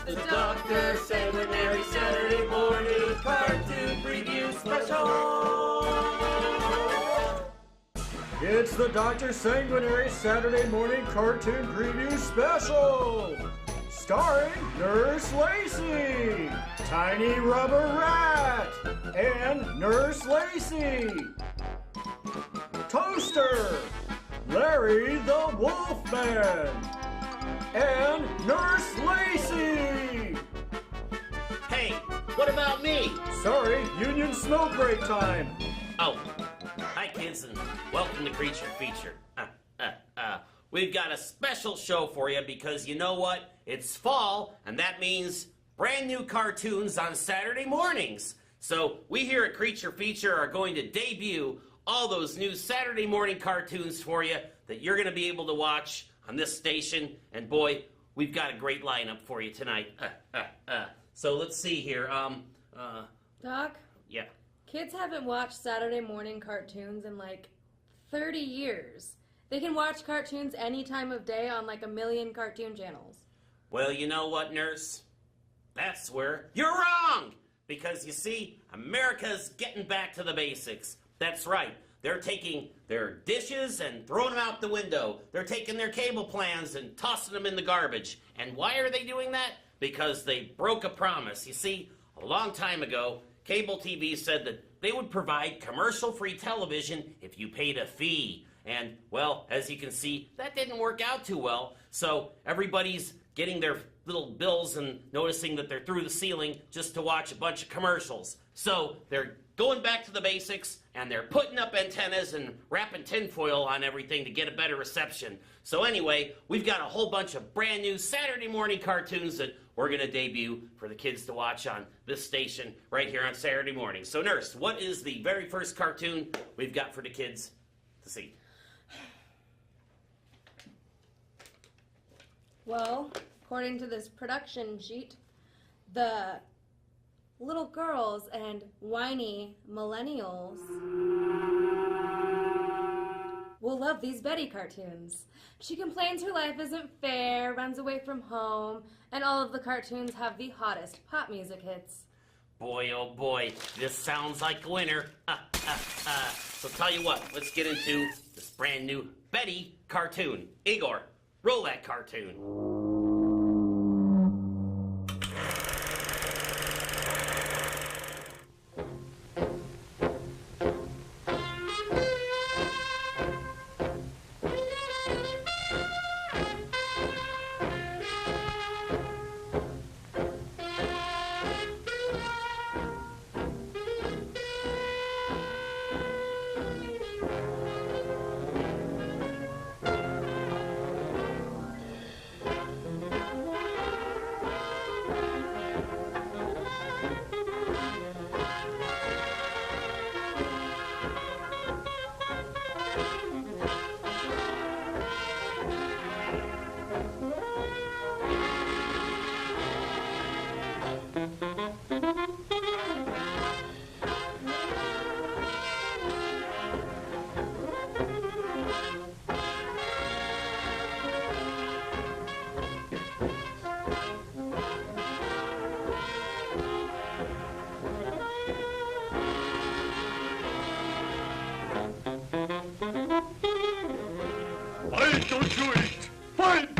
The Dr. Sanguinary Saturday morning cartoon preview special! It's the Dr. Sanguinary Saturday morning cartoon preview special! Starring Nurse Lacey, Tiny Rubber Rat, and Nurse Lacey, Toaster, Larry the Wolfman, and Nurse Lacey! Hey, what about me? Sorry, union smoke break time. Oh, hi kids and welcome to Creature Feature. We've got a special show for you because you know what? It's fall and that means brand new cartoons on Saturday mornings. So we here at Creature Feature are going to debut all those new Saturday morning cartoons for you that you're going to be able to watch on this station, and boy, we've got a great lineup for you tonight. So let's see here. Doc? Yeah. Kids haven't watched Saturday morning cartoons in like 30 years. They can watch cartoons any time of day on like a million cartoon channels. Well, you know what, Nurse? That's where you're wrong! Because you see, America's getting back to the basics. That's right. They're taking their dishes and throwing them out the window. They're taking their cable plans and tossing them in the garbage. And why are they doing that? Because they broke a promise. You see, a long time ago, cable TV said that they would provide commercial-free television if you paid a fee. And, well, as you can see, that didn't work out too well. So everybody's getting their little bills and noticing that they're through the ceiling just to watch a bunch of commercials. So they're going back to the basics, and they're putting up antennas and wrapping tinfoil on everything to get a better reception. So anyway, we've got a whole bunch of brand new Saturday morning cartoons that we're going to debut for the kids to watch on this station right here on Saturday morning. So Nurse, what is the very first cartoon we've got for the kids to see? Well, according to this production sheet, the little girls and whiny millennials will love these Betty cartoons. She complains her life isn't fair, runs away from home, and all of the cartoons have the hottest pop music hits. Boy, oh boy, this sounds like a winner. So tell you what, let's get into this brand new Betty cartoon. Igor, roll that cartoon.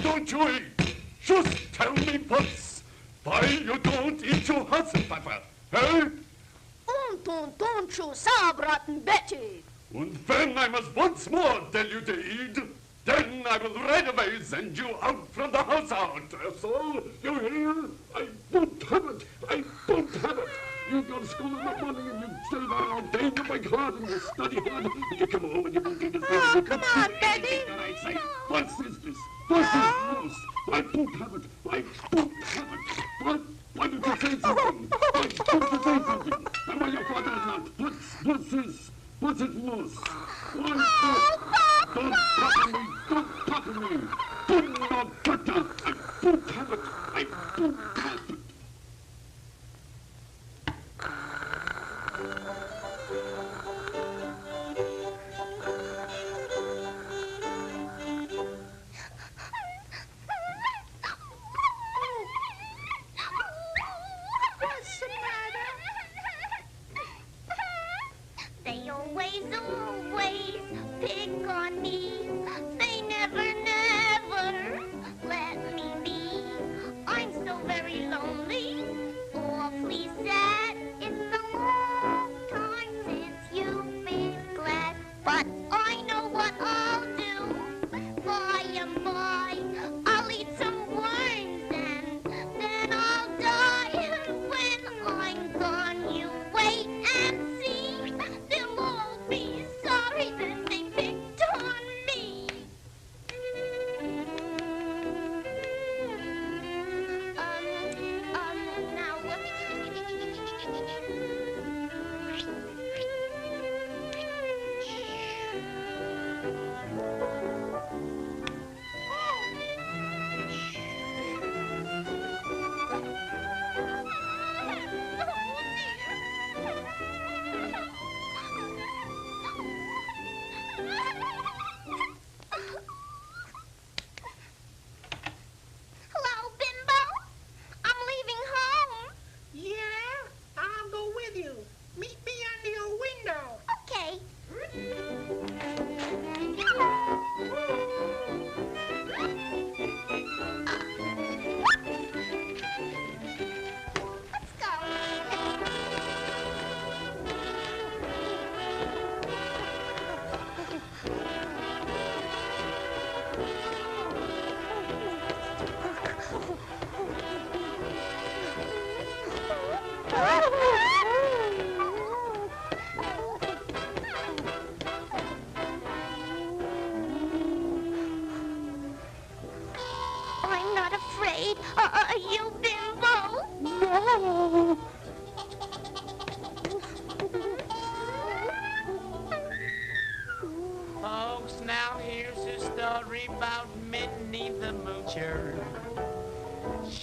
Don't you eat? Just tell me once why you don't eat your husband, Papa, eh? Don't you sabraten Betty? And when I must once more tell you to eat, then I will right away send you out from the house out. That's all. You hear? I won't have it. I won't have it. You go to school in the morning and you stay there all day and you make hard and you study hard and you come home and you won't do this. Oh, come on, Betty. I say, what is this? What is this? I won't have it. I won't have it. Why did you say something? Why did you say something? And why your father is not? What's this? What's it, Moose? Don't talk to me. Don't talk to me. Do not touch us. I won't have it. I won't have it.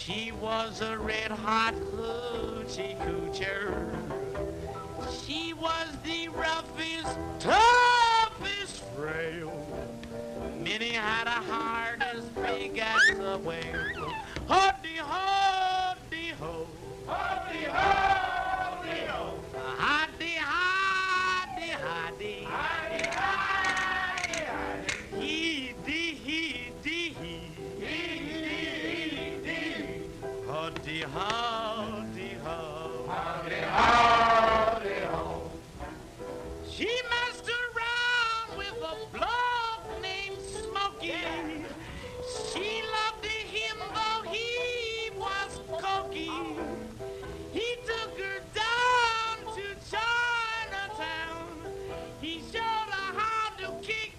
She was a red-hot hoochie coocher. She was the roughest, toughest frail. Many had a heart as big as a whale. Hoddy, hoddy, ho. Hoddy, hoddy, ho. Hoddy, hoddy, hoddy. Hoddy, hoddy, hoddy. He-dee, he-dee, he. He-dee, he-dee. Hoddy, hoddy, ho. Hoddy, hoddy, ho. She messed around with a bloke named Smokey. She loved him though he was cokey. He took her down to Chinatown. He showed her how to kick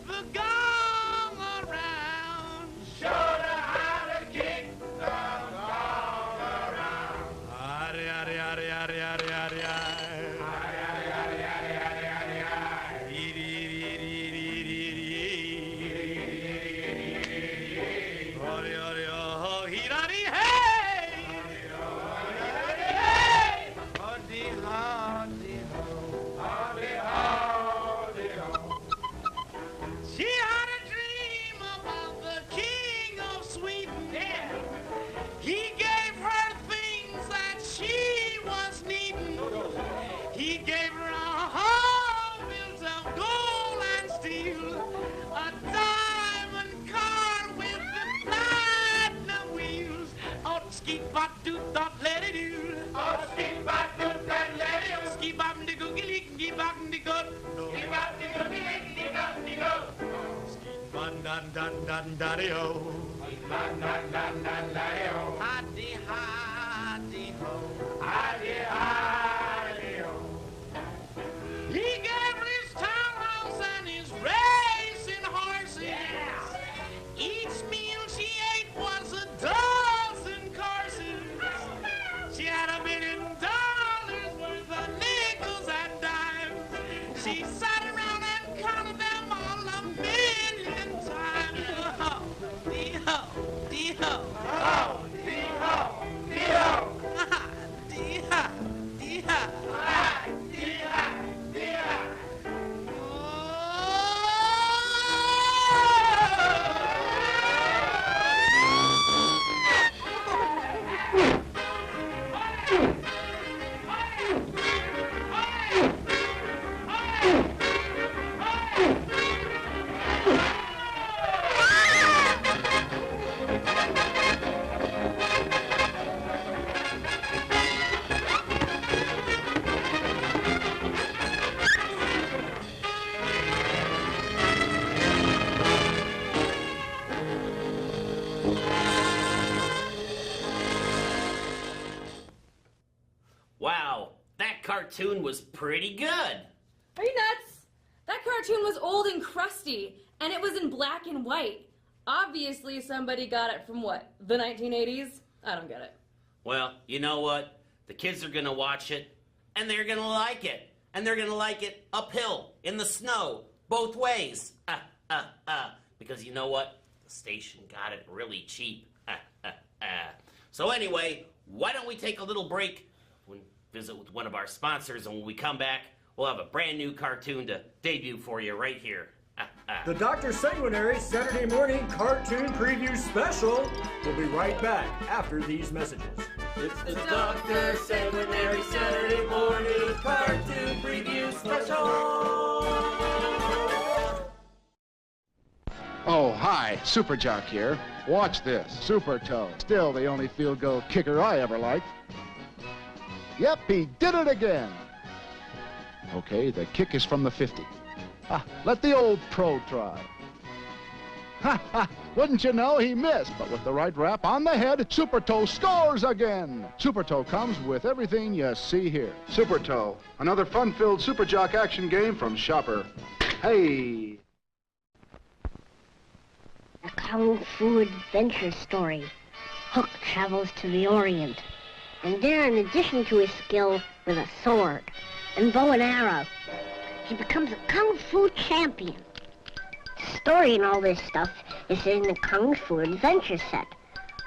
the gong around. Showed her how to kick the gong around. Howdy, howdy, howdy, howdy, howdy, howdy, howdy. She had a dream about the king of Sweden. He gave her things that she was needing. He gave her a home built of gold and steel, a diamond car with the platinum wheels. Oh, ski-bop-doo, thought let it do. Oh, ski-bop-doo, thought let it do. Ski-bop-de-goo-gilly, ski-bop-de-goo. Ski-bop-de-goo-gilly, Ski-bop-dun-dun-dun-dun-daddy-o. Ski-bop-dun-dun-dun-daddy-o. Hoddy, hoddy, ho. Hoddy, hoddy, ho. He gave her his townhouse and his racing horses. Yeah. Each meal she ate was a dozen courses. She had $1 million worth of nickels and dimes. She sat around and counted them all 1,000,000 times. Oh, dee-ho, dee-ho. Oh, dee-ho, dee-ho. Dee-ha, dee-ha. Dee-ha, dee-ha. Wow, that cartoon was pretty good. Are you nuts? That cartoon was old and crusty, and it was in black and white. Obviously somebody got it from what, the 1980s? I don't get it. Well, you know what? The kids are gonna watch it, and they're gonna like it. And they're gonna like it uphill, in the snow, both ways. Because you know what? The station got it really cheap. So anyway, why don't we take a little break, visit with one of our sponsors, and when we come back, we'll have a brand new cartoon to debut for you right here. The Dr. Sanguinary Saturday Morning Cartoon Preview Special will be right back after these messages. It's the Dr. Sanguinary Saturday Morning Cartoon Preview Special. Oh, hi, Super Jock here. Watch this, Super Toe. Still the only field goal kicker I ever liked. Yep, he did it again. Okay, the kick is from the 50. Let the old pro try. Ha ha! Wouldn't you know, he missed, but with the right wrap on the head, Super Toe scores again. Super Toe comes with everything you see here. Super Toe, another fun-filled Super Jock action game from Shopper. Hey! A Kung Fu adventure story. Hook travels to the Orient. And there, in addition to his skill with a sword and bow and arrow, he becomes a Kung Fu champion. The story and all this stuff is in the Kung Fu adventure set.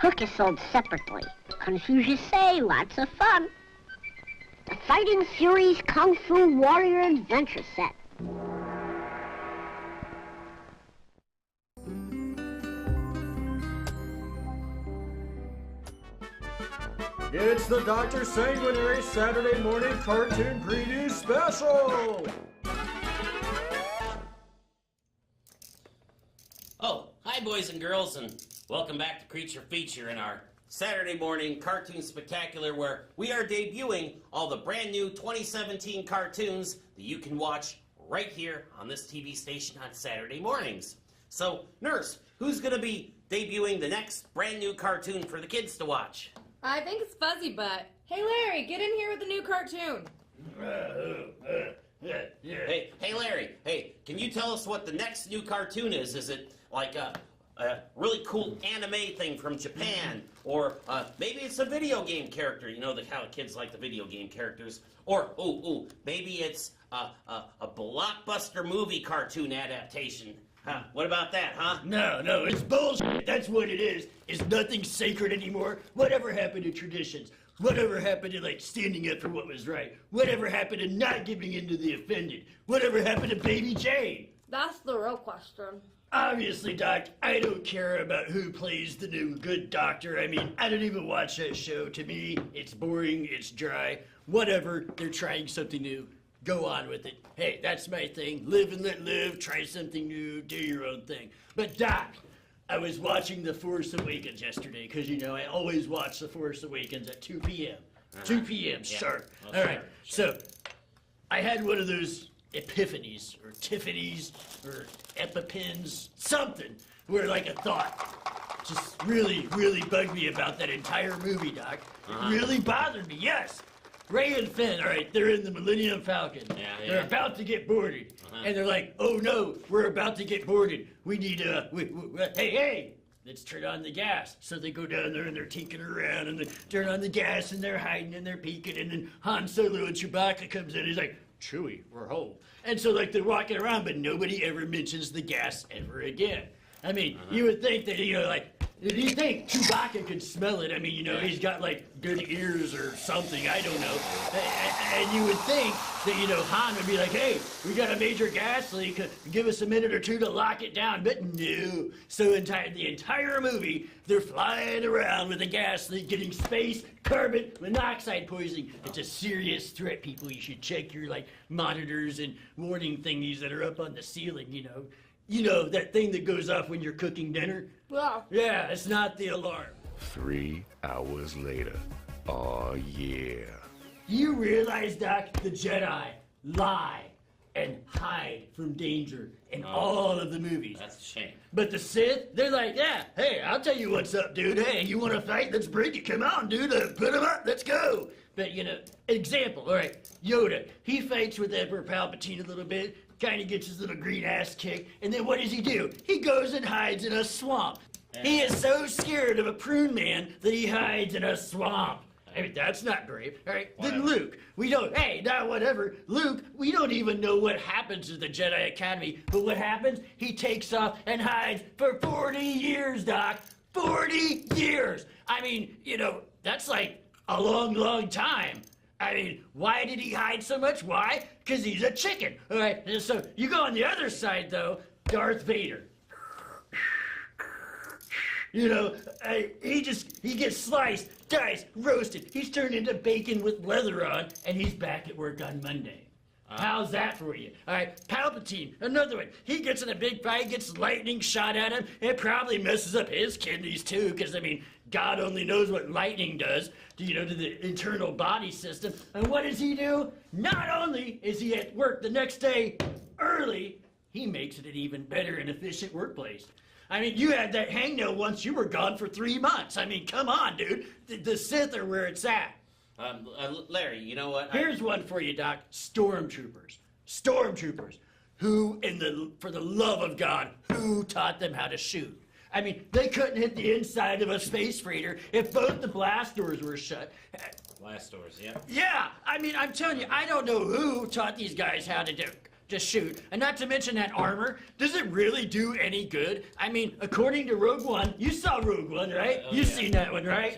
Hook is sold separately. Confuse you say, lots of fun. The Fighting Furies Kung Fu Warrior Adventure Set. It's the Dr. Sanguinary Saturday morning cartoon preview special! Oh, hi boys and girls, and welcome back to Creature Feature in our Saturday morning cartoon spectacular, where we are debuting all the brand new 2017 cartoons that you can watch right here on this TV station on Saturday mornings. So, Nurse, who's going to be debuting the next brand new cartoon for the kids to watch? I think it's Fuzzy Butt. Hey, Larry, get in here with the new cartoon. Hey, Larry, hey, can you tell us what the next new cartoon is? Is it like a really cool anime thing from Japan? Or maybe it's a video game character, you know, how kids like the video game characters. Or, maybe it's a blockbuster movie cartoon adaptation. Huh, what about that, huh? No, it's bullshit. That's what it is. Is nothing sacred anymore? Whatever happened to traditions? Whatever happened to, like, standing up for what was right? Whatever happened to not giving in to the offended? Whatever happened to Baby Jane? That's the real question. Obviously, Doc, I don't care about who plays the new good doctor. I mean, I don't even watch that show. To me, it's boring, it's dry. Whatever, they're trying something new. Go on with it. Hey, that's my thing. Live and let live. Try something new. Do your own thing. But Doc, I was watching The Force Awakens yesterday because, you know, I always watch The Force Awakens at 2 p.m. 2 p.m. sharp. Well, All right. So I had one of those epiphanies or Tiffany's or Epipens, something where like a thought just really, really bugged me about that entire movie, Doc. It really bothered me, yes. Ray and Finn, all right, they're in the Millennium Falcon. They're about to get boarded. And they're like, oh no, we're about to get boarded. We need hey, let's turn on the gas. So they go down there and they're tinkering around and they turn on the gas and they're hiding and they're peeking. And then Han Solo and Chewbacca comes in. He's like, Chewie, we're home. And so like they're walking around, but nobody ever mentions the gas ever again. I mean, you would think that, you know, like, do you think Chewbacca could smell it? I mean, you know, he's got, like, good ears or something. I don't know. And you would think that, you know, Han would be like, hey, we got a major gas leak. Give us a minute or two to lock it down. But no. So the entire movie, they're flying around with a gas leak, getting space, carbon monoxide poisoning. It's a serious threat, people. You should check your, like, monitors and warning thingies that are up on the ceiling, you know. You know, that thing that goes off when you're cooking dinner? Well, yeah, it's not the alarm. 3 hours later. Oh, yeah. Do you realize, Doc, the Jedi lie and hide from danger in all of the movies? That's a shame. But the Sith, they're like, yeah, hey, I'll tell you what's up, dude. Hey, you want to fight? Let's bring it. Come on, dude. Put him up. Let's go. But, you know, example, all right, Yoda, he fights with Emperor Palpatine a little bit, kind of gets his little green ass kicked, and then what does he do? He goes and hides in a swamp. He is so scared of a prune man that he hides in a swamp. I mean, that's not brave. All right, then Luke, Luke, we don't even know what happens to the Jedi Academy, but what happens? He takes off and hides for 40 years, Doc. 40 years! I mean, you know, that's like a long, long time. I mean, why did he hide so much? Why? Because he's a chicken. All right, and so you go on the other side, though, Darth Vader. You know, he gets sliced, diced, roasted. He's turned into bacon with leather on, and he's back at work on Monday. How's that for you? All right, Palpatine, another one. He gets in a big fight, gets lightning shot at him. It probably messes up his kidneys, too, because, I mean, God only knows what lightning does, to the internal body system. And what does he do? Not only is he at work the next day early, he makes it an even better and efficient workplace. I mean, you had that hangnail once, you were gone for 3 months. I mean, come on, dude. The Sith are where it's at. Larry, you know what? Here's one for you, Doc. Stormtroopers. Stormtroopers. Who, for the love of God, who taught them how to shoot? I mean, they couldn't hit the inside of a space freighter if both the blast doors were shut. Blast doors, yeah. Yeah, I mean, I'm telling you, I don't know who taught these guys how to just shoot. And not to mention that armor. Does it really do any good? I mean, according to Rogue One, you saw Rogue One, right? You've seen that one, right?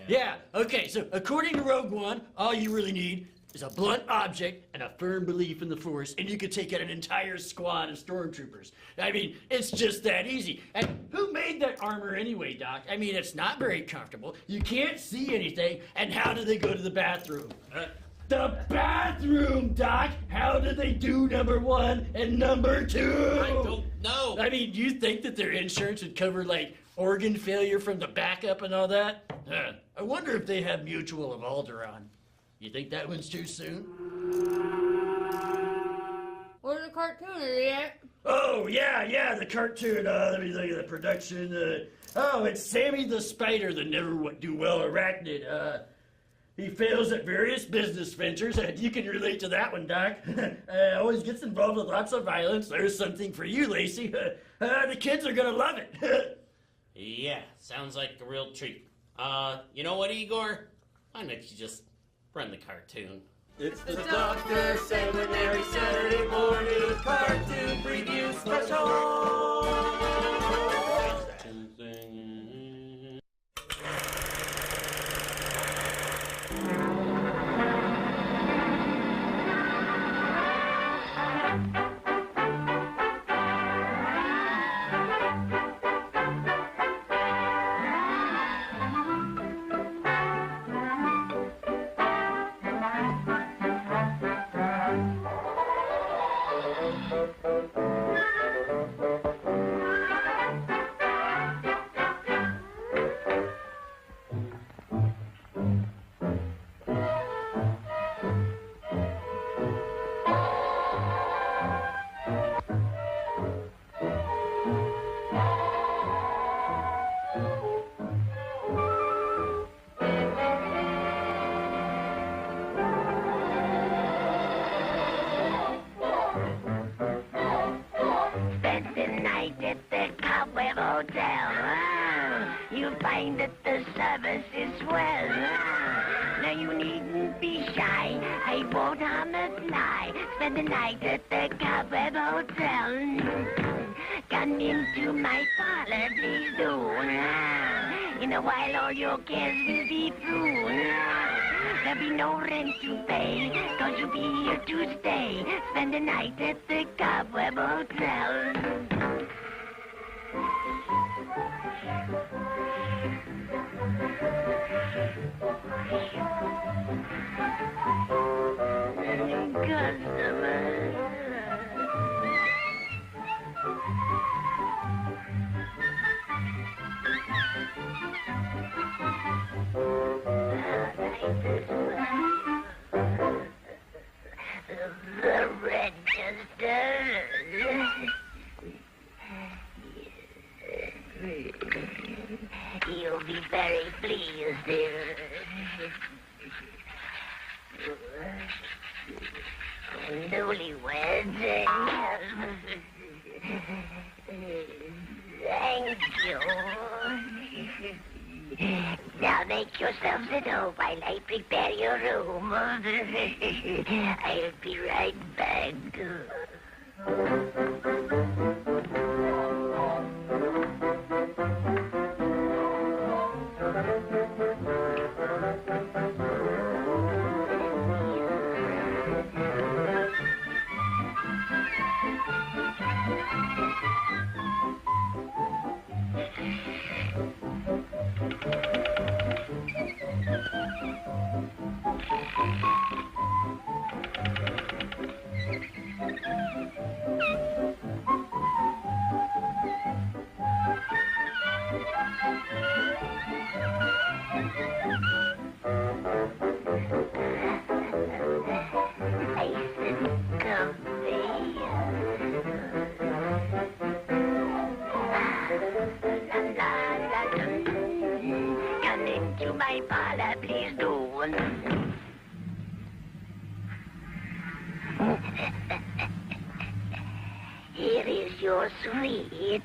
Yeah. Okay, so according to Rogue One, all you really need is a blunt object and a firm belief in the Force, and you could take out an entire squad of stormtroopers. I mean, it's just that easy. And who made that armor anyway, Doc? I mean, it's not very comfortable. You can't see anything, and how do they go to the bathroom? The bathroom, Doc! How do they do number 1 and number 2? I don't know. I mean, do you think that their insurance would cover, like, organ failure from the backup and all that? I wonder if they have Mutual of Alderaan. You think that one's too soon? Where's the cartoon yet? Oh, yeah, the cartoon. Let me look at the production. It's Sammy the Spider, the never-do-well arachnid. He fails at various business ventures. You can relate to that one, Doc. Always gets involved with lots of violence. There's something for you, Lacey. The kids are gonna love it. Yeah, sounds like a real treat. You know what, Igor? Why don't you just run the cartoon? It's the Dr. Seminary Saturday morning cartoon preview special. Find that the service is swell. Now you needn't be shy. I won't harm a fly. Spend the night at the Cobweb Hotel. Come into my parlor, please do. In a while, all your cares will be through. There'll be no rent to pay, 'cause you'll be here to stay. Spend the night at the Cobweb Hotel. The register. You'll be very pleased. Newlyweds. Thank you. Now make yourselves at home while I prepare your room. I'll be right back. Come into my parlor, please do. Here is your sweet.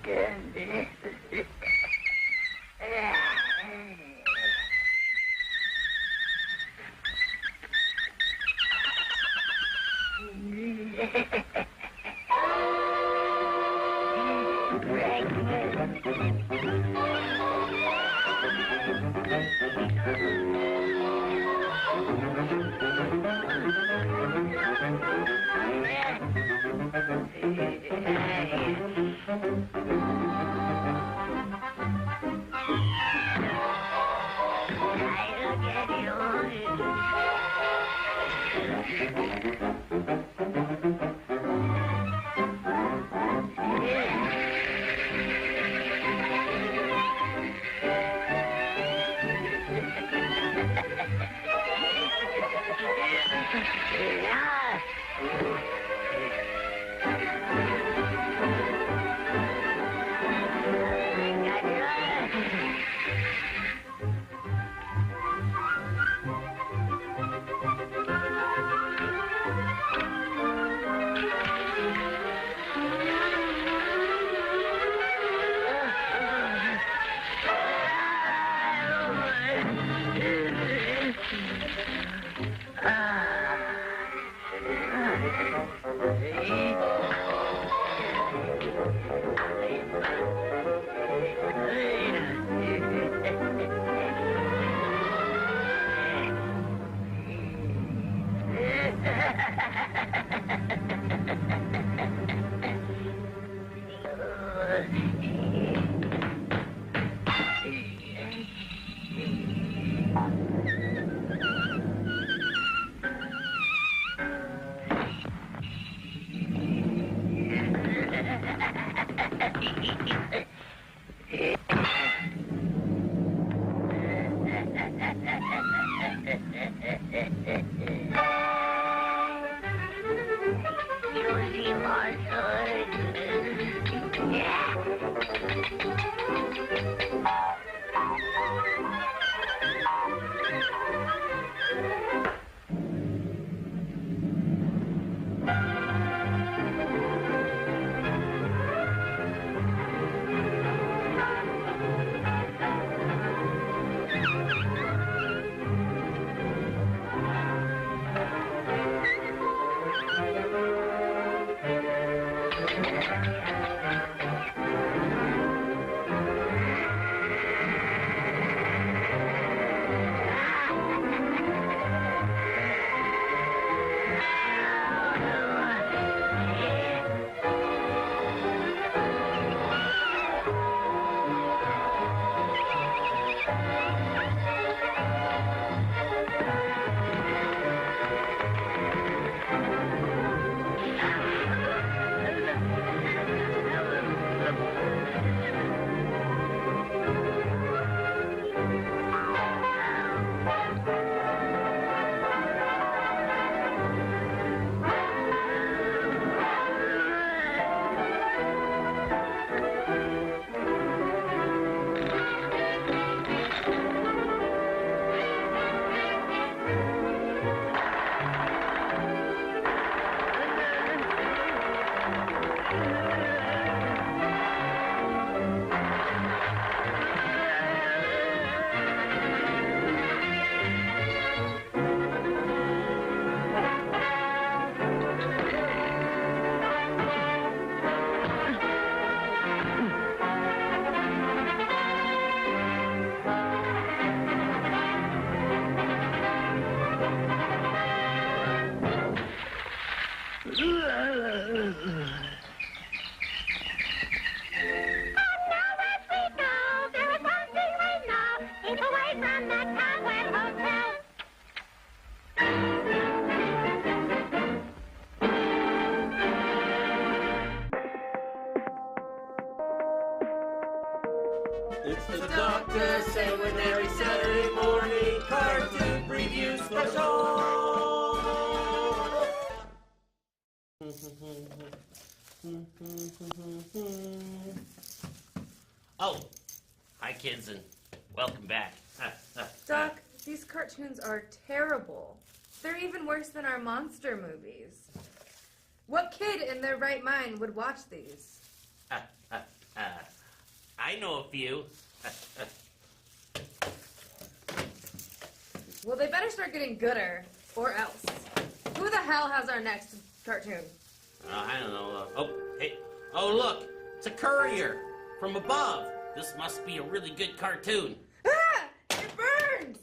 It's the Dr. Sanguinary Saturday morning cartoon preview special. Oh, hi kids and welcome back. Doc, these cartoons are terrible. They're even worse than our monster movies. What kid in their right mind would watch these? I know a few. Well, they better start getting gooder, or else. Who the hell has our next cartoon? I don't know. Oh, hey. Oh, look. It's a courier from above. This must be a really good cartoon. Ah! It burns!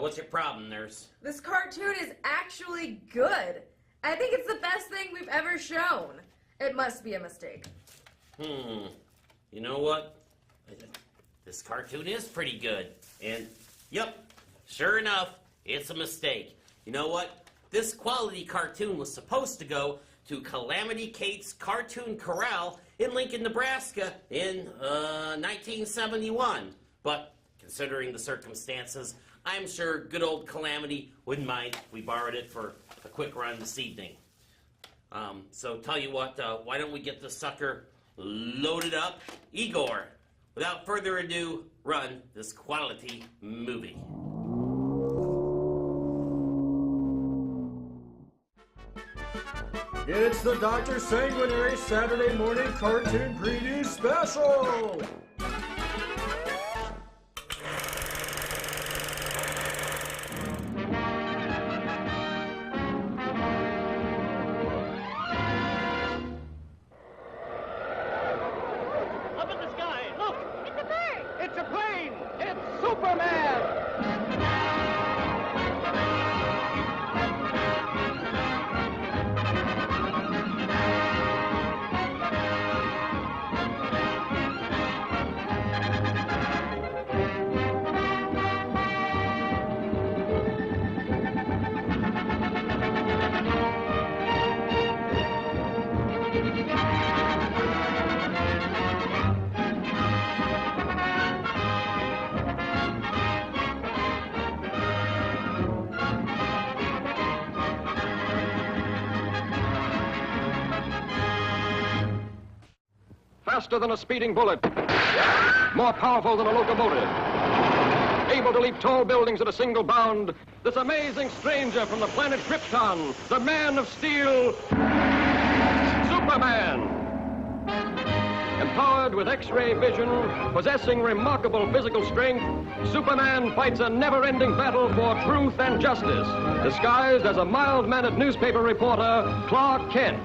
What's your problem, nurse? This cartoon is actually good. I think it's the best thing we've ever shown. It must be a mistake. You know what? This cartoon is pretty good. And, yep, sure enough, it's a mistake. You know what? This quality cartoon was supposed to go to Calamity Kate's Cartoon Corral in Lincoln, Nebraska in 1971. But considering the circumstances, I'm sure good old Calamity wouldn't mind if we borrowed it for a quick run this evening. So tell you what, why don't we get the sucker loaded up? Igor, without further ado, run this quality movie. It's the Dr. Sanguinary Saturday Morning Cartoon Preview Special! Up in the sky, look! It's a bird. It's a plane! It's Superman! Faster than a speeding bullet, more powerful than a locomotive, able to leap tall buildings at a single bound, this amazing stranger from the planet Krypton, the Man of Steel, Superman. Empowered with X-ray vision, possessing remarkable physical strength, Superman fights a never-ending battle for truth and justice, disguised as a mild-mannered newspaper reporter, Clark Kent.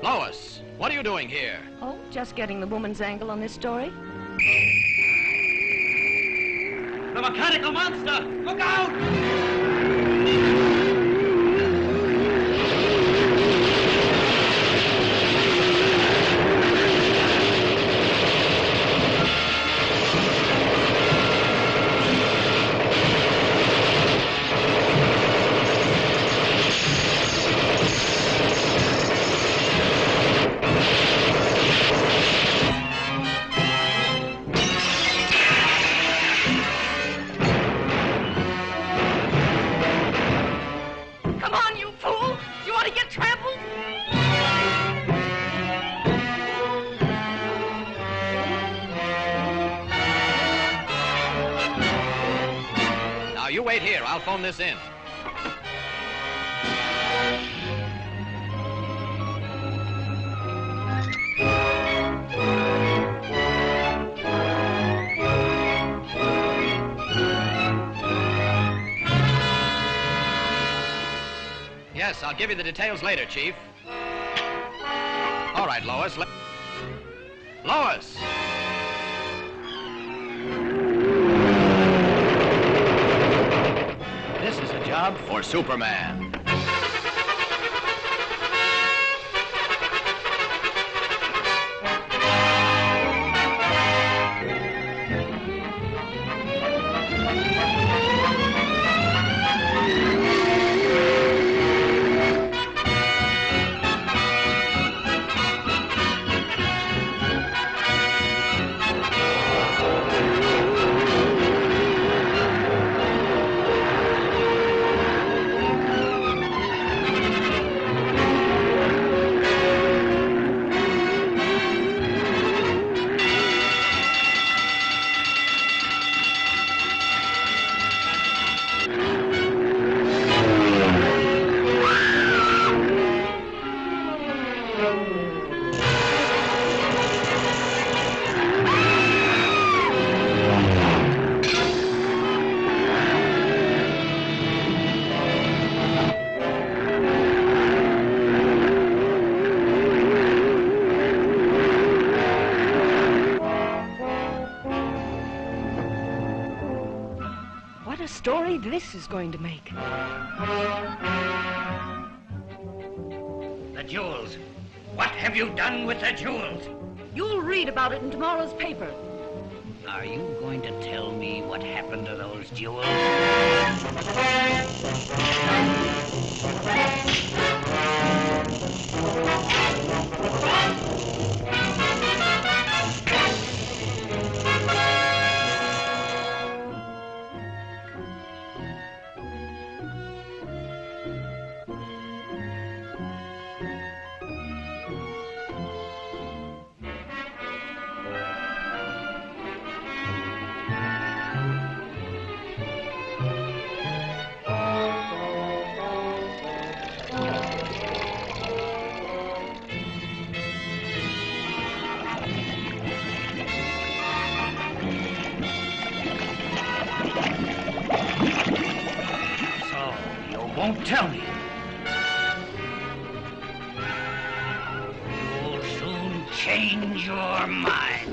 Lois, what are you doing here? Oh, just getting the woman's angle on this story. The mechanical monster! Look out! you wait here. I'll phone this in. Yes, I'll give you the details later, Chief. All right, Lois. Lois! This is a job for Superman. What a story this is going to make. The jewels. What have you done with the jewels? You'll read about it in tomorrow's paper. Are you going to tell me what happened to those jewels? Won't tell me. You'll soon change your mind.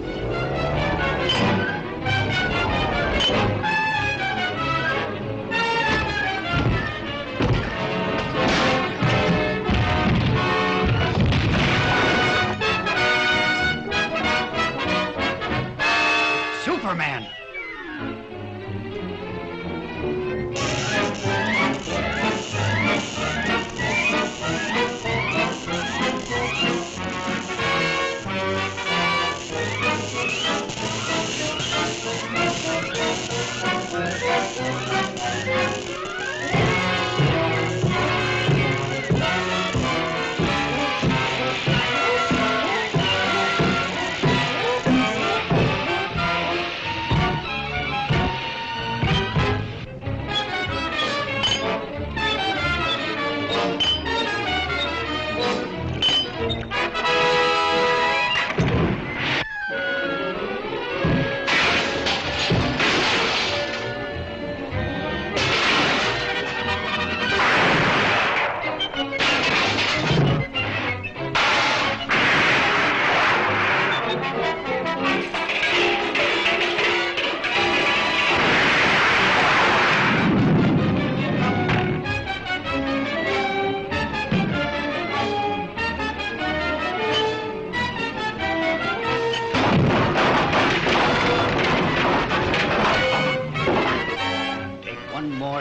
Superman.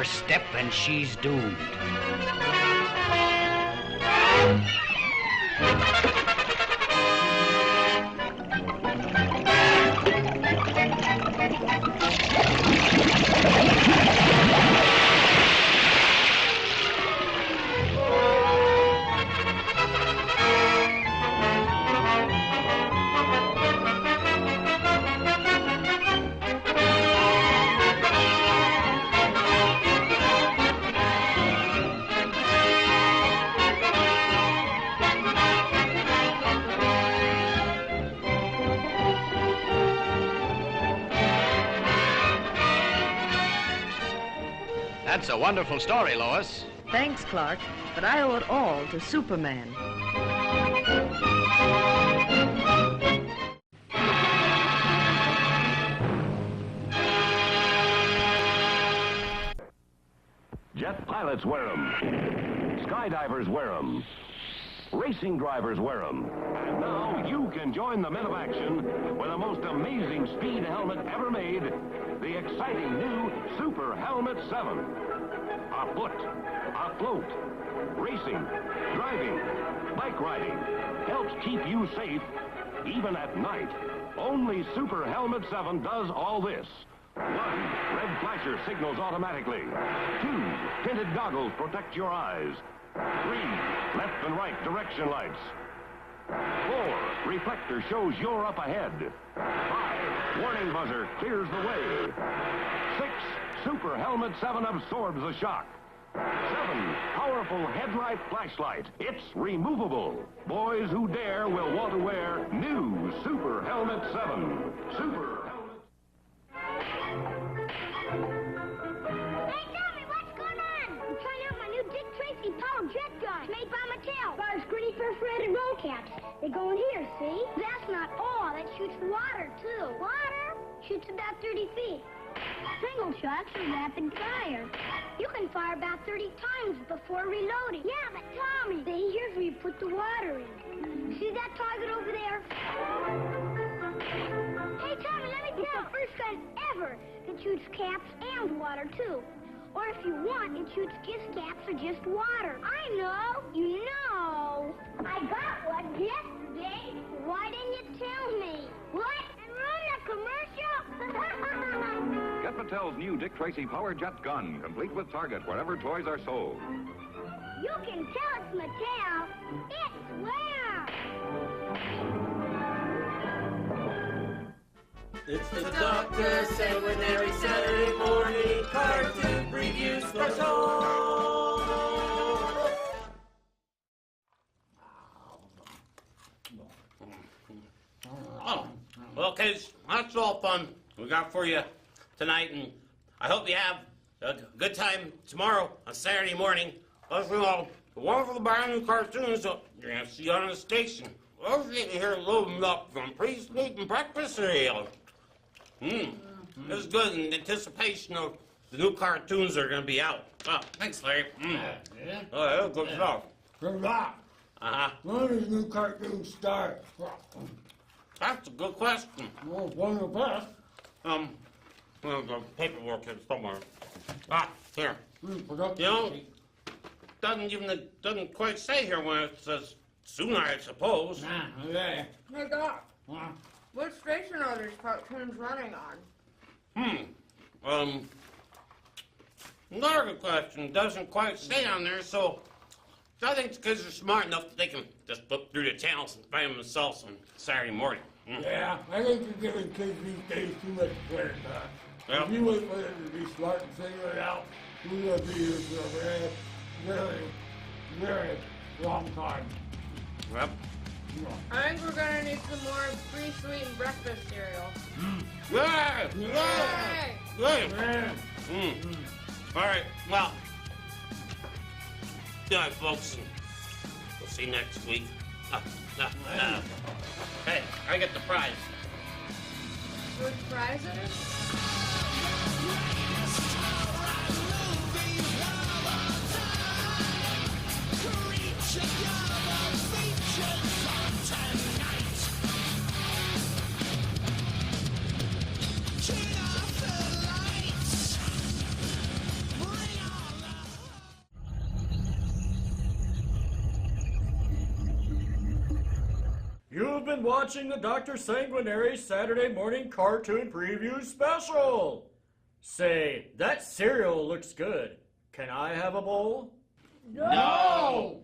Step and she's doomed. That's a wonderful story, Lois. Thanks, Clark, but I owe it all to Superman. Jet pilots wear them. Skydivers wear them. Racing drivers wear them. And now you can join the men of action with the most amazing speed helmet ever made, the exciting new Super Helmet 7. Afoot, afloat, racing, driving, bike riding, helps keep you safe even at night. Only Super Helmet 7 does all this. 1, red flasher signals automatically. 2, tinted goggles protect your eyes. 3, left and right direction lights. 4, reflector shows you're up ahead. 5, warning buzzer clears the way. 6, Super Helmet 7 absorbs the shock. 7, powerful headlight flashlight. It's removable. Boys who dare will want to wear new Super Helmet 7. Super Helmet. Hey, Tommy, what's going on? I'm trying out my new Dick Tracy power jet gun made by Mattel. Fires gritty perforated roll caps. They go in here, see? That's not all. That shoots water, too. Water? Shoots about 30 feet. Single shots are rapid fire. You can fire about 30 times before reloading. Yeah, but Tommy, see, here's where you put the water in. See that target over there? Hey, Tommy, let me tell. First gun ever that shoots caps and water, too. Or if you want, it shoots gift caps or just water. I know. You know. I got one yesterday. Why didn't you tell me? What? And run the commercial? Get Mattel's new Dick Tracy Power Jet Gun, complete with target wherever toys are sold. You can tell it's Mattel. It's where? It's the Dr. Sanguinary Saturday morning cartoon preview special. Oh, well, kids, that's all fun we got for you tonight, and I hope you have a good time tomorrow on Saturday morning. Listening to all the wonderful brand new cartoons that you're going to see on the station. Also, you can hear loading up from pre-sleep and breakfast cereal. This is good in anticipation of the new cartoons that are going to be out. Oh, thanks, Larry. Yeah? Oh, yeah, good stuff. Good luck. Uh-huh. When does new cartoon start? That's a good question. Well, one of the best. Well, the paperwork is somewhere. Ah, here. You Production. know, doesn't quite say here when it says sooner, I suppose. Yeah. Hey, Doc. What station are these cartoons running on? Another good question. Doesn't quite say on there, so I think the kids are smart enough that they can just flip through the channels and find themselves on Saturday morning. Yeah, I think you're giving kids these days too much credit, Doc. Yep. If you wait for them to be smart and figure it out, we're going to be here for a very, very long time. Yep. I think we're gonna need some more pre-sweetened breakfast cereal. Yeah! Good! All right, well, good night, folks, and we'll see you next week. Hey, I get the prize. Which prize is it? You've been watching the Dr. Sanguinary Saturday morning cartoon preview special. Say, that cereal looks good. Can I have a bowl? No!